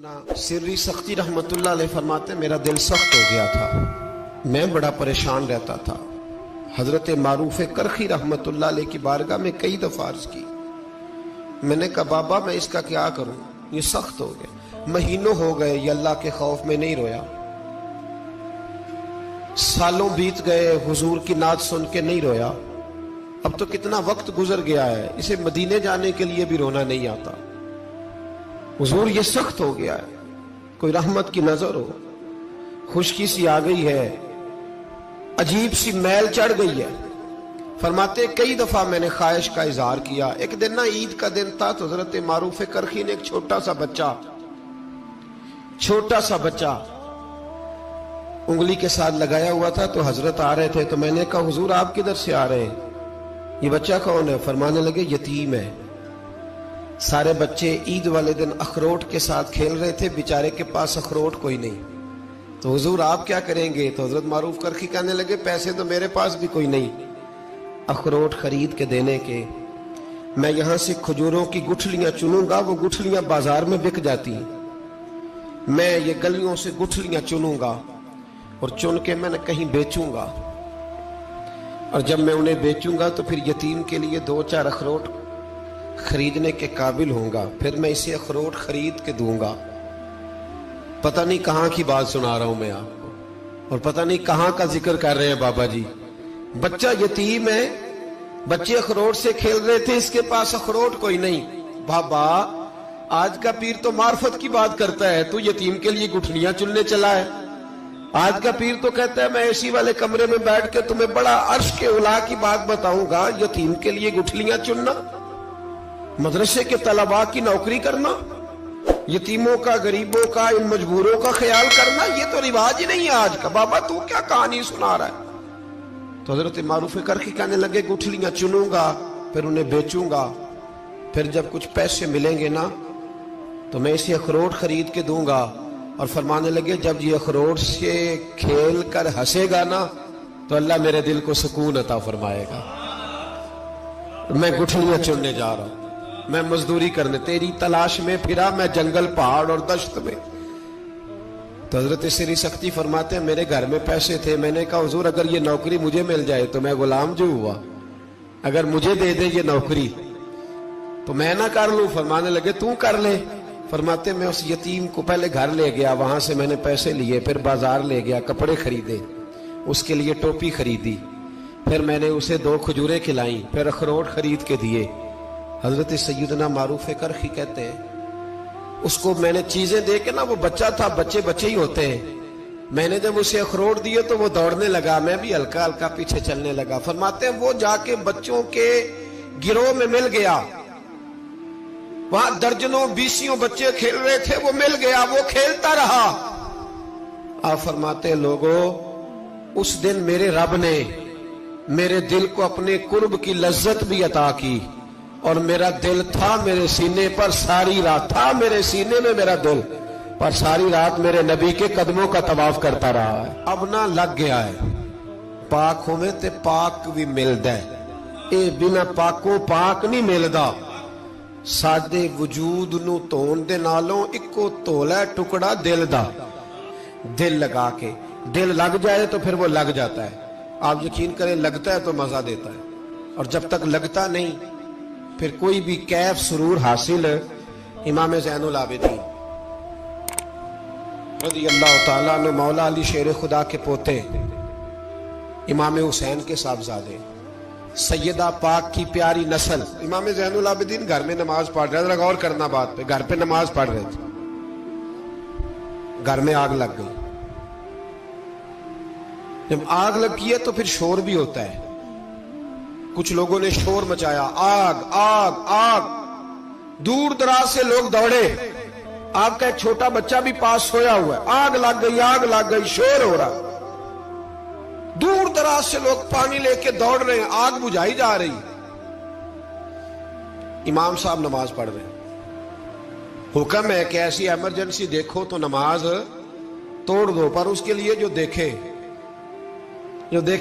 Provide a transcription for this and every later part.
सैयदना सिर्री सख्ती रहमतुल्लाह अलैह फरमाते मेरा दिल सख्त हो गया था, मैं बड़ा परेशान रहता था। हजरत मारूफ करखी रहमतुल्लाह अलैह की बारगाह में कई दफा अर्ज की। मैंने कहा बाबा मैं इसका क्या करूं, ये सख्त हो गया। महीनों हो गए ये अल्लाह के खौफ में नहीं रोया, सालों बीत गए हुजूर की नात सुन के नहीं रोया। अब तो कितना वक्त गुजर गया है, इसे मदीने जाने के लिए भी रोना नहीं आता। हुजूर ये सख्त हो गया है, कोई रहमत की नजर हो, खुशकी सी आ गई है, अजीब सी मैल चढ़ गई है। फरमाते कई दफा मैंने ख्वाहिश का इजहार किया। एक दिन ना ईद का दिन था तो हजरत मारूफ करखी ने एक छोटा सा बच्चा उंगली के साथ लगाया हुआ था, तो हजरत आ रहे थे। तो मैंने कहा हुजूर आप किधर से आ रहे हैं, ये बच्चा कौन है? फरमाने लगे यतीम है। सारे बच्चे ईद वाले दिन अखरोट के साथ खेल रहे थे, बेचारे के पास अखरोट कोई नहीं। तो हुजूर आप क्या करेंगे? तो हजरत मारूफ करखी कहने लगे पैसे तो मेरे पास भी कोई नहीं अखरोट खरीद के देने के। मैं यहां से खजूरों की गुठलियां चुनूंगा, वो गुठलियां बाजार में बिक जाती हैं। मैं ये गलियों से गुठलियां चुनूंगा और चुन के मैंने कहीं बेचूंगा, और जब मैं उन्हें बेचूंगा तो फिर यतीम के लिए 2-4 अखरोट खरीदने के काबिल होऊंगा, फिर मैं इसे अखरोट खरीद के दूंगा। पता नहीं कहां की बात सुना रहा हूं मैं आपको, और पता नहीं कहां का जिक्र कर रहे हैं बाबा जी। बच्चा यतीम है, बच्चे अखरोट से खेल रहे थे, इसके पास अखरोट कोई नहीं। बाबा आज का पीर तो मार्फत की बात करता है, तू यतीम के लिए गुठलियां चुनने चला है। आज का पीर तो कहता है मैं एसी वाले कमरे में बैठ के तुम्हें बड़ा अर्श के उला की बात बताऊंगा, यतीम के लिए गुठलियां चुनना, मदरसे के तलबा की नौकरी करना, यतीमों का, गरीबों का, इन मजबूरों का ख्याल करना, ये तो रिवाज ही नहीं है आज का। बाबा तू क्या कहानी सुना रहा है? तो हजरत मारूफ करके कहने लगे गुठलियां चुनूंगा, फिर उन्हें बेचूंगा, फिर जब कुछ पैसे मिलेंगे ना तो मैं इसे अखरोट खरीद के दूंगा। और फरमाने लगे जब ये अखरोट से खेल कर हंसेगा ना तो अल्लाह मेरे दिल को सुकून अता फरमाएगा। मैं गुठलियां चुनने जा रहा हूं, मैं मजदूरी करने तेरी तलाश में फिरा, मैं जंगल, पहाड़ और दश्त में। तो हजरत सिरी सख्ती फरमाते हैं मेरे घर में पैसे थे। मैंने कहा हुजूर अगर ये नौकरी मुझे मिल जाए तो मैं गुलाम जो हुआ, अगर मुझे दे दे ये नौकरी तो मैं ना कर लूं। फरमाने लगे तू कर ले। फरमाते मैं उस यतीम को पहले घर ले गया, वहां से मैंने पैसे लिए, फिर बाजार ले गया, कपड़े खरीदे, उसके लिए टोपी खरीदी, फिर मैंने उसे 2 खजूरें खिलाई, फिर अखरोट खरीद के दिए। हजरत सैयदना मारूफ करखी कहते हैं उसको मैंने चीजें दे के ना, वो बच्चा था, बच्चे ही होते हैं, मैंने जब उसे अखरोट दिए तो वो दौड़ने लगा, मैं भी हल्का हल्का पीछे चलने लगा। फरमाते हैं वो जाके बच्चों के गिरोह में मिल गया, वहां दर्जनों बीसियों बच्चे खेल रहे थे, वो मिल गया, वो खेलता रहा। आप फरमाते लोगों उस दिन मेरे रब ने मेरे दिल को अपने कुर्ब की लज्जत भी अता की, और मेरा दिल था मेरे सीने पर सारी रात, था मेरे सीने में मेरा दिल, पर सारी रात मेरे नबी के कदमों का तवाफ करता रहा है। अब ना लग गया है पाक होवे ते पाक भी मिलदा है, ए बिना पाकों पाक नहीं मिलदा। साडे वजूद नू धोण दे नालों इक्को धोला टुकड़ा दिल दा। दिल लगा के, दिल लग जाए तो फिर वो लग जाता है। आप यकीन करें लगता है तो मजा देता है, और जब तक लगता नहीं फिर कोई भी कैफ सुरूर हासिल। इमाम ज़ैनुल आबिदीन रज़ी अल्लाह ताला अन्हु मौला अली शेर खुदा के पोते, इमाम हुसैन के साहबजादे, सैयदा पाक की प्यारी नस्ल। इमाम ज़ैनुल आबिदीन घर में नमाज पढ़ रहे थे, गौर करना बात पे, घर पे नमाज पढ़ रहे थे, घर में आग लग गई। जब आग लगी है तो फिर शोर भी होता है, कुछ लोगों ने शोर मचाया, आग आग आग, दूर दराज से लोग दौड़े। आपका एक छोटा बच्चा भी पास सोया हुआ है, आग लग गई, शोर हो रहा, दूर दराज से लोग पानी लेके दौड़ रहे हैं, आग बुझाई जा रही। इमाम साहब नमाज पढ़ रहे हैं, हुक्म है कि ऐसी इमरजेंसी देखो तो नमाज तोड़ दो, पर उसके लिए जो देखे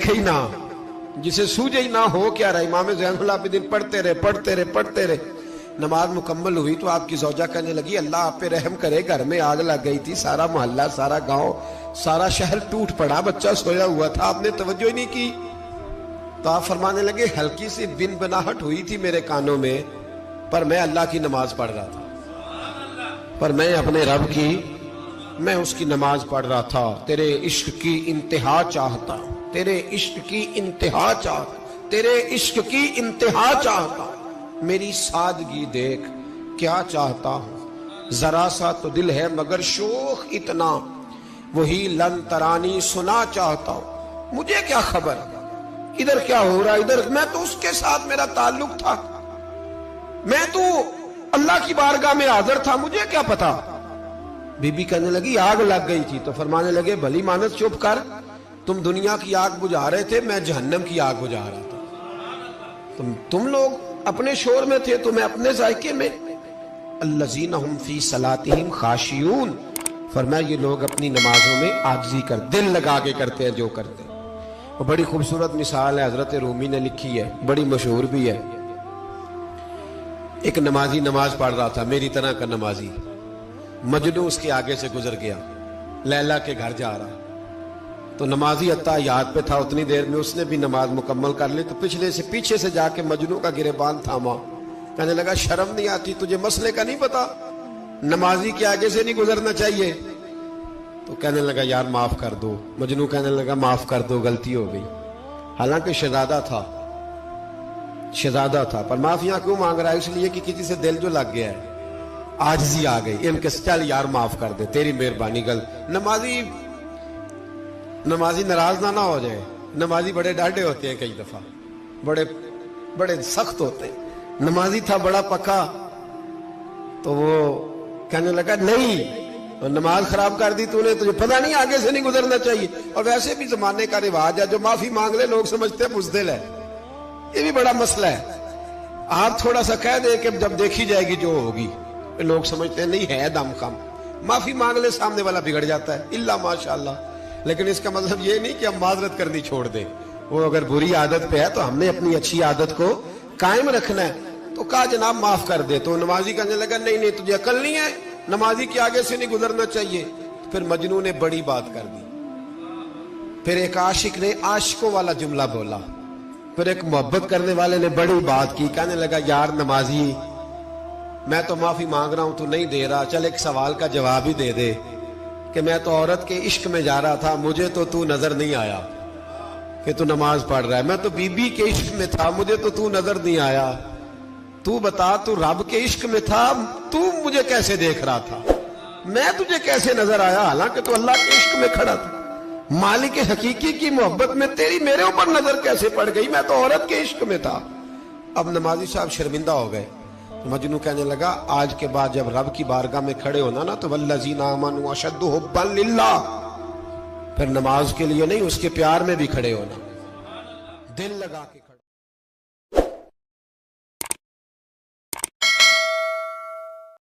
ही ना, जिसे सूझे ही ना हो क्या रहा। इमाम ज़ैनुल आबिदीन पढ़ते रहे, نماز مکمل ہوئی تو آپ کی زوجہ کہنے لگی اللہ آپ پہ رحم کرے، گھر میں آگ لگ گئی تھی، سارا محلہ، سارا گاؤں، سارا شہر ٹوٹ پڑا، بچہ سویا ہوا تھا، آپ نے توجہ ہی نہیں کی۔ تو آپ فرمانے لگے ہلکی سی بن بناہٹ ہوئی تھی میرے کانوں میں، پر میں اللہ کی نماز پڑھ رہا تھا، پر میں اپنے رب کی، میں اس کی نماز پڑھ رہا تھا، تیرے عشق کی انتہا چاہتا، تیرے عشق کی انتہا چاہتا، تیرے عشق کی انتہا چاہتا، میری سادگی دیکھ کیا چاہتا ہوں، ذرا سا تو دل ہے مگر شوخ اتنا، وہی لن ترانی سنا چاہتا ہوں، مجھے کیا خبر ادھر کیا ہو رہا، ادھر میں تو اس کے ساتھ میرا تعلق تھا، میں تو اللہ کی بارگاہ میں حاضر تھا، مجھے کیا پتا۔ بی بی کہنے لگی آگ لگ گئی تھی، تو فرمانے لگے بھلی مانس چپ کر، تم دنیا کی آگ بجھا رہے تھے، میں جہنم کی آگ بجھا رہا تھا، تم لوگ اپنے شور میں تھے تو میں اپنے ذائقے میں۔ الذین ہم فی صلاتہم خاشعون، فرمایا یہ لوگ اپنی نمازوں میں عاجزی کر، دل لگا کے کرتے ہیں جو کرتے ہیں۔ وہ بڑی خوبصورت مثال ہے، حضرت رومی نے لکھی ہے، بڑی مشہور بھی ہے۔ ایک نمازی نماز پڑھ رہا تھا، میری طرح کا نمازی، مجنو اس کے آگے سے گزر گیا، لیلا کے گھر جا رہا، تو نمازی اتحیات پہ تھا، اتنی دیر میں اس نے بھی نماز مکمل کر لی، تو پیچھے سے جا کے مجنو کا گریبان تھاما، کہنے لگا شرم نہیں آتی تجھے، مسئلے کا نہیں پتا، نمازی کے آگے سے نہیں گزرنا چاہیے؟ تو کہنے لگا یار معاف کر دو، مجنو کہنے لگا معاف کر دو، غلطی ہو گئی، حالانکہ شہزادہ تھا، پر معافیاں کیوں مانگ رہا ہے؟ اس لیے کہ کسی سے دل جو لگ گیا ہے، عاجزی آ گئی، ان کے چل یار معاف کر دے، تیری مہربانی، نمازی ناراض نہ ہو جائے، نمازی بڑے ڈاڈے ہوتے ہیں، کئی دفعہ بڑے سخت ہوتے ہیں، نمازی تھا بڑا پکا، تو وہ کہنے لگا نہیں، نماز خراب کر دی تو نے، تجھے پتہ نہیں آگے سے نہیں گزرنا چاہیے، اور ویسے بھی زمانے کا رواج ہے جو معافی مانگ لے لوگ سمجھتے ہیں بزدل ہے، یہ بھی بڑا مسئلہ ہے، آپ تھوڑا سا کہہ دے کہ جب دیکھی جائے گی جو ہوگی، لوگ سمجھتے ہیں نہیں ہے دم کم، معافی مانگ لے سامنے والا بگڑ جاتا ہے، الا ماشاءاللہ، لیکن اس کا مطلب یہ نہیں کہ ہم معذرت کرنی چھوڑ دیں، وہ اگر بری عادت پہ ہے تو ہم نے اپنی اچھی عادت کو قائم رکھنا ہے، تو کہا جناب معاف کر دے، تو نمازی کہنے لگا نہیں تجھے عقل نہیں ہے، نمازی کے آگے سے نہیں گزرنا چاہیے، پھر مجنون نے بڑی بات کر دی، پھر ایک عاشق نے عاشقوں والا جملہ بولا، پھر ایک محبت کرنے والے نے بڑی بات کی، کہنے لگا یار نمازی میں تو معافی مانگ رہا ہوں تو نہیں دے رہا، چل ایک سوال کا جواب ہی دے دے کہ میں تو عورت کے عشق میں جا رہا تھا، مجھے تو نظر نہیں آیا کہ تو نماز پڑھ رہا ہے، میں تو بی بی کے عشق میں تھا، مجھے تو نظر نہیں آیا، تو بتا تو رب کے عشق میں تھا، تو مجھے کیسے دیکھ رہا تھا، میں تجھے کیسے نظر آیا، حالانکہ تو اللہ کے عشق میں کھڑا تھا، مالک حقیقی کی محبت میں تیری میرے اوپر نظر کیسے پڑ گئی، میں تو عورت کے عشق میں تھا۔ اب نمازی صاحب شرمندہ ہو گئے، مجنو کہنے لگا آج کے بعد جب رب کی بارگاہ میں کھڑے ہونا نا تو والذین آمنوا اشد حبا للہ، پھر نماز کے لیے نہیں اس کے پیار میں بھی کھڑے ہونا، دل لگا کے کھڑے